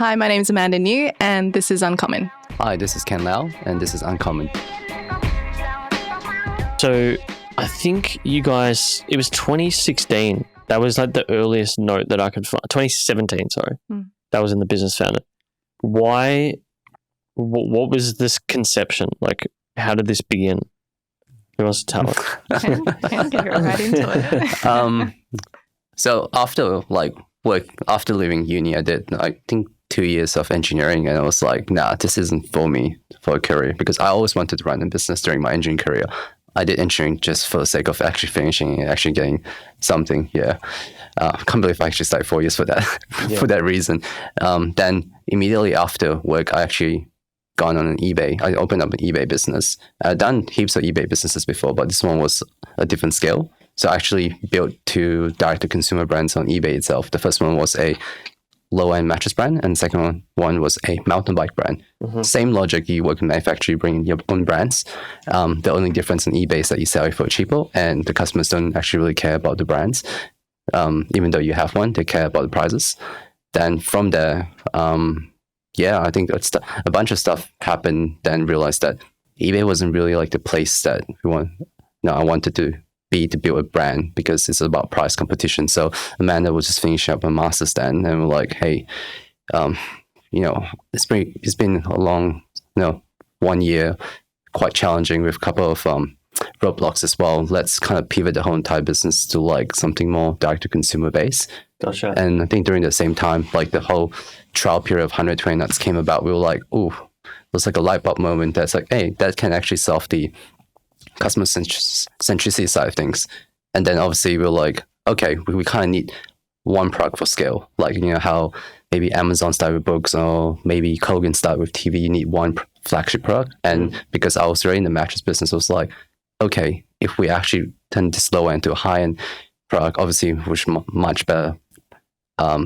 Hi, my name is Amanda Niu, and this is Uncommon. Hi, this is Ken Lau, and this is Uncommon. So I think you guys, it was 2016. That was like the earliest note that I could find. 2017, sorry. That was in the Business Founded. Why, what was this conception? Like, how did this begin? Who wants to tell it? Can get right into it. So after after leaving uni, I did, I think, 2 years of engineering, and I was like, nah, this isn't for me for a career, because I always wanted to run a business during my engineering career. I did engineering just for the sake of actually finishing and actually getting something. Yeah. Can't believe I actually started 4 years for that, for that reason. Then immediately after work, I actually gone on an eBay. I opened up an eBay business. I've done heaps of eBay businesses before, but this one was a different scale. So I actually built 2 direct-to-consumer brands on eBay itself. The first one was a low-end mattress brand, and the second one was a mountain bike brand. Same logic, you work in manufacturing, you bring in your own brands. The only difference in eBay is that you sell it for cheaper, and the customers don't actually really care about the brands. Even though you have one, they care about the prices. Then from there, I think a bunch of stuff happened, then realized that eBay wasn't really like the place that I wanted to be to build a brand, because it's about price competition. So Amanda was just finishing up a master's then, and we're like, hey, it's been a long, 1 year, quite challenging with a couple of roadblocks as well. Let's kind of pivot the whole entire business to like something more direct to consumer base. Gotcha. And I think during the same time, like the whole trial period of 120 nuts came about, we were like, ooh, it was like a light bulb moment that's like, hey, that can actually solve the customer centricity side of things. And then obviously we're like, okay, we kind of need one product for scale. Like, how maybe Amazon started with books, or maybe Kogan started with TV, you need one flagship product. And because I was already in the mattress business, I was like, okay, if we actually turn this low end to a high end product, obviously with much better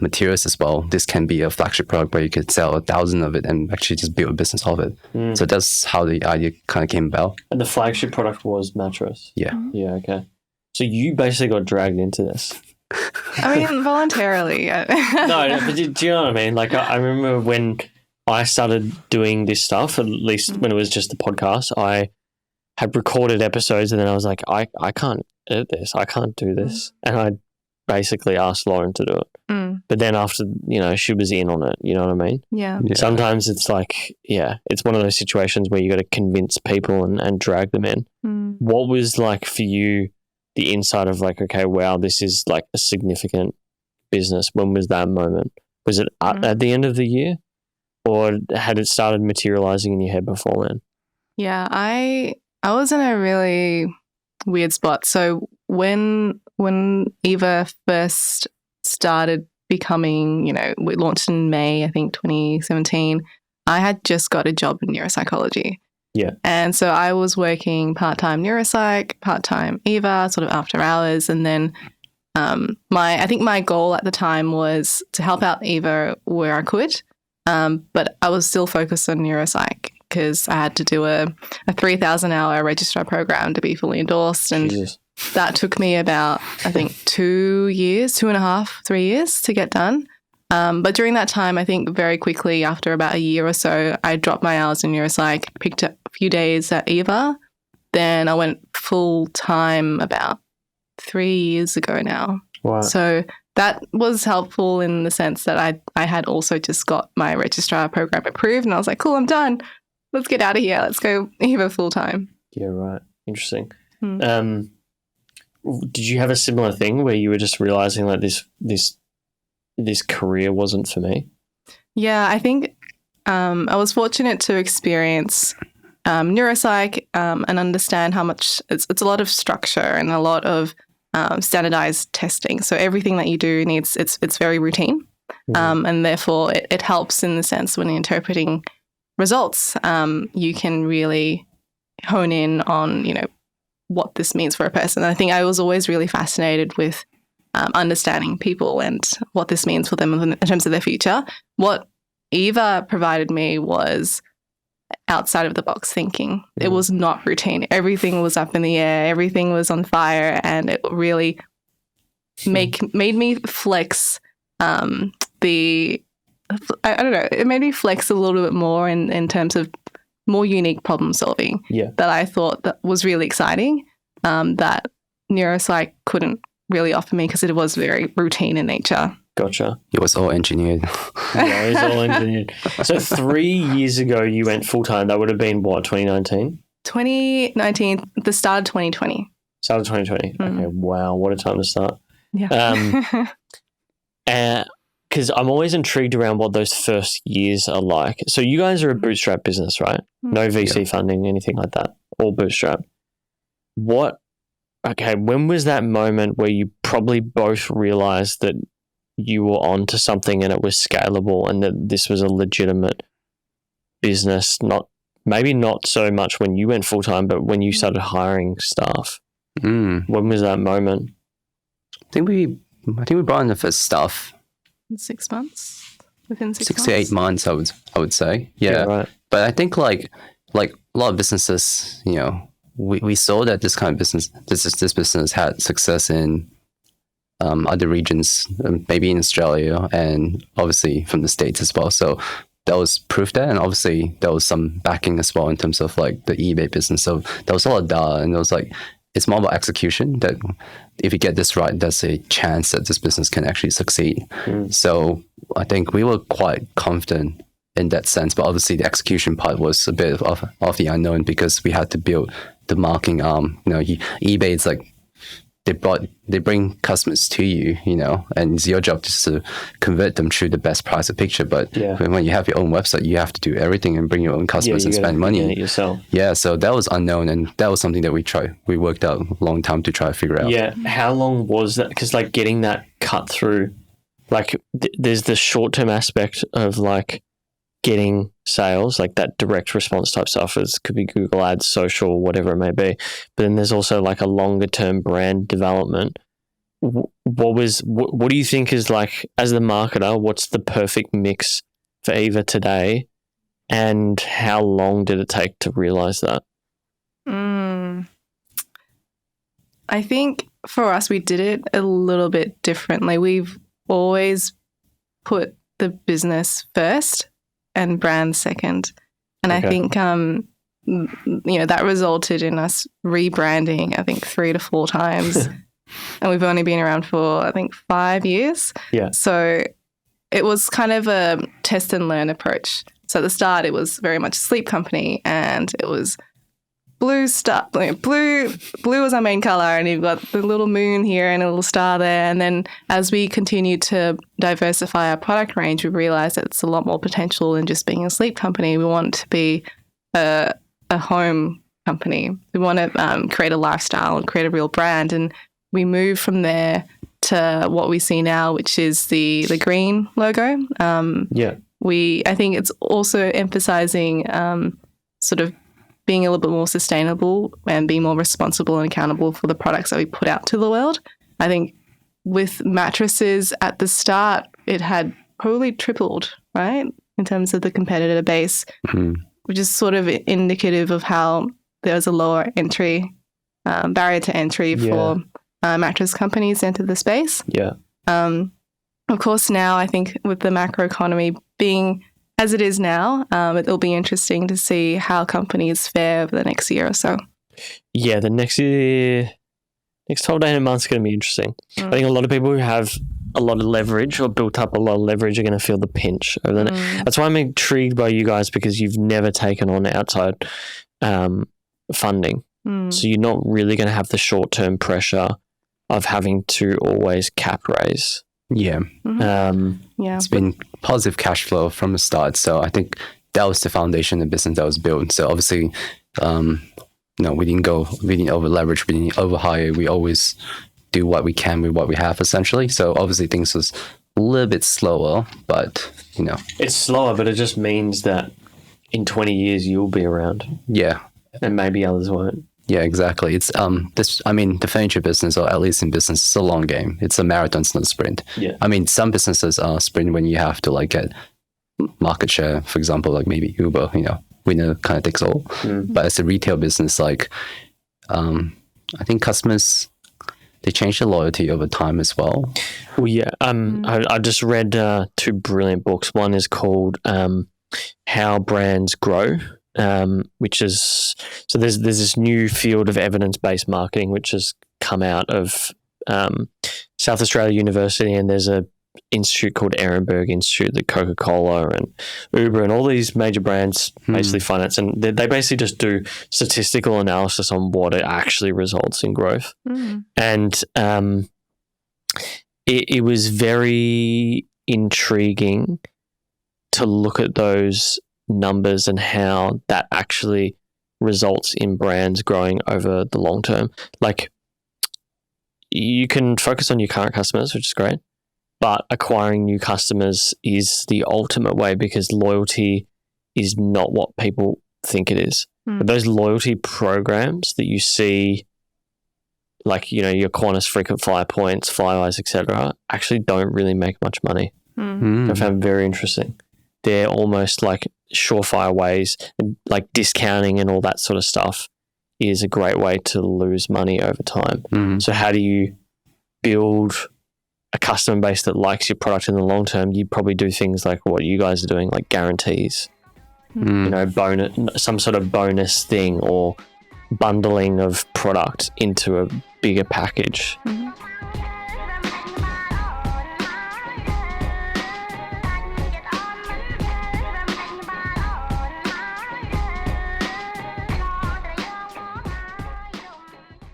materials as well, this can be a flagship product where you could sell 1,000 of it and actually just build a business of it. So that's how the idea kind of came about. And the flagship product was mattress? Yeah. Yeah, okay. So you basically got dragged into this. I mean, voluntarily. No, but do you know what I mean? Like, I remember when I started doing this stuff, at least when it was just the podcast, I had recorded episodes, and then I was like, I can't edit this. I can't do this. And I basically asked Lauren to do it. But then after, she was in on it, you know what I mean? Yeah. Sometimes it's like, it's one of those situations where you got to convince people and drag them in. What was like for you the insight of like, okay, wow, this is like a significant business? When was that moment? Was it at the end of the year, or had it started materializing in your head before then? Yeah, I was in a really weird spot. So when Eva first started becoming, we launched in May, I think 2017, I had just got a job in neuropsychology. Yeah. And so I was working part-time neuropsych, part-time Eva, sort of after hours. And then I think my goal at the time was to help out Eva where I could. But I was still focused on neuropsych because I had to do a 3,000-hour registrar program to be fully endorsed. And that took me about, I think, 2 years, 2.5, 3 years to get done. But during that time, I think very quickly, after about a year or so, I dropped my hours in neuropsych, picked up a few days at Eva. Then I went full-time about 3 years ago now. Wow. So that was helpful in the sense that I had also just got my registrar program approved, and I was like, cool, I'm done. Let's get out of here. Let's go Eva full-time. Yeah, right. Interesting. Did you have a similar thing where you were just realizing like this career wasn't for me? Yeah, I think I was fortunate to experience neuropsych and understand how much it's a lot of structure and a lot of standardized testing. So everything that you do it's very routine, and therefore it helps in the sense when you're interpreting results, you can really hone in on what this means for a person. And I think I was always really fascinated with understanding people and what this means for them in terms of their future. What Eva provided me was outside of the box thinking. It was not routine. Everything was up in the air. Everything was on fire, and it really made me flex the I don't know, it made me flex a little bit more in terms of more unique problem solving that I thought that was really exciting, that neuropsych couldn't really offer me because it was very routine in nature. Gotcha. It was all engineered. Yeah, it was all engineered. So 3 years ago, you went full-time. That would have been, what, 2019? 2019, the start of 2020. Start of 2020. Okay, wow. What a time to start. Yeah. Because I'm always intrigued around what those first years are like. So you guys are a bootstrap business, right? No VC funding, anything like that. All bootstrap. When was that moment where you probably both realized that you were onto something and it was scalable and that this was a legitimate business? Maybe not so much when you went full-time, but when you started hiring staff. When was that moment? I think we brought in the first staff. 6 months. Within 6 to 8 months, I would say. Yeah. Right. But I think like a lot of businesses, you know, we saw that this kind of business, this business had success in other regions, maybe in Australia and obviously from the States as well. So that was proof there, and obviously there was some backing as well in terms of like the eBay business. So there was a lot of data, and it was like, it's more about execution, that if you get this right, there's a chance that this business can actually succeed. So I think we were quite confident in that sense, but obviously the execution part was a bit of the unknown because we had to build the marketing arm. You know, eBay is like, they bring customers to you, you know, and it's your job just to convert them through the best price of picture. But when you have your own website, you have to do everything and bring your own customers and spend money yourself. Yeah, so that was unknown, and that was something that we worked out a long time to try to figure out. Yeah, how long was that? Because like getting that cut through, like there's the short-term aspect of like getting sales, like that direct response type stuff. It could be Google Ads, social, whatever it may be. But then there's also like a longer term brand development. What do you think is like, as the marketer, what's the perfect mix for Eva today? And how long did it take to realize that? I think for us, we did it a little bit differently. We've always put the business first and brand second. And I think, you know, that resulted in us rebranding, I think 3 to 4 times. And we've only been around for, I think, 5 years. Yeah. So it was kind of a test and learn approach. So at the start, it was very much a sleep company, and it was blue was our main color, and you've got the little moon here and a little star there. And then as we continued to diversify our product range, we realized that it's a lot more potential than just being a sleep company. We want to be a home company. We want to create a lifestyle and create a real brand. And we moved from there to what we see now, which is the green logo. I think it's also emphasizing sort of being a little bit more sustainable and being more responsible and accountable for the products that we put out to the world. I think with mattresses at the start, it had probably tripled, right, in terms of the competitor base, which is sort of indicative of how there's a lower entry, barrier to entry for mattress companies to enter the space. Yeah. Of course, now I think with the macro economy being as it is now, it'll be interesting to see how companies fare over the next year or so. Yeah, the next 12 to 18 months is going to be interesting. I think a lot of people who have a lot of leverage or built up a lot of leverage are going to feel the pinch. That's why I'm intrigued by you guys, because you've never taken on outside funding. So you're not really going to have the short-term pressure of having to always cap raise. Yeah. It's been positive cash flow from the start. So I think that was the foundation of the business that was built. So obviously, we didn't over leverage, we didn't over hire. We always do what we can with what we have, essentially. So obviously things was a little bit slower, but it's slower, but it just means that in 20 years you'll be around. Yeah. And maybe others won't. Yeah, exactly. It's the furniture business, or at least in business, it's a long game. It's a marathon, it's not a sprint. Yeah. I mean, some businesses are sprint when you have to like get market share. For example, like maybe Uber, winner kind of takes all. But as a retail business, like I think customers they change the loyalty over time as well. Well, yeah. I just read 2 brilliant books. One is called How Brands Grow, which is so there's this new field of evidence-based marketing which has come out of South Australia University, and there's a institute called Ehrenberg Institute that Coca-Cola and Uber and all these major brands basically finance, and they basically just do statistical analysis on what it actually results in growth. And it was very intriguing to look at those numbers and how that actually results in brands growing over the long term. Like, you can focus on your current customers, which is great, but acquiring new customers is the ultimate way, because loyalty is not what people think it is. But those loyalty programs that you see, like, you know, your Qantas frequent flyer points, Flywise, etc., actually don't really make much money. I found very interesting. They're almost like surefire ways, like discounting and all that sort of stuff is a great way to lose money over time. So how do you build a customer base that likes your product in the long term? You probably do things like what you guys are doing, like guarantees, you know, bonus, some sort of bonus thing, or bundling of product into a bigger package.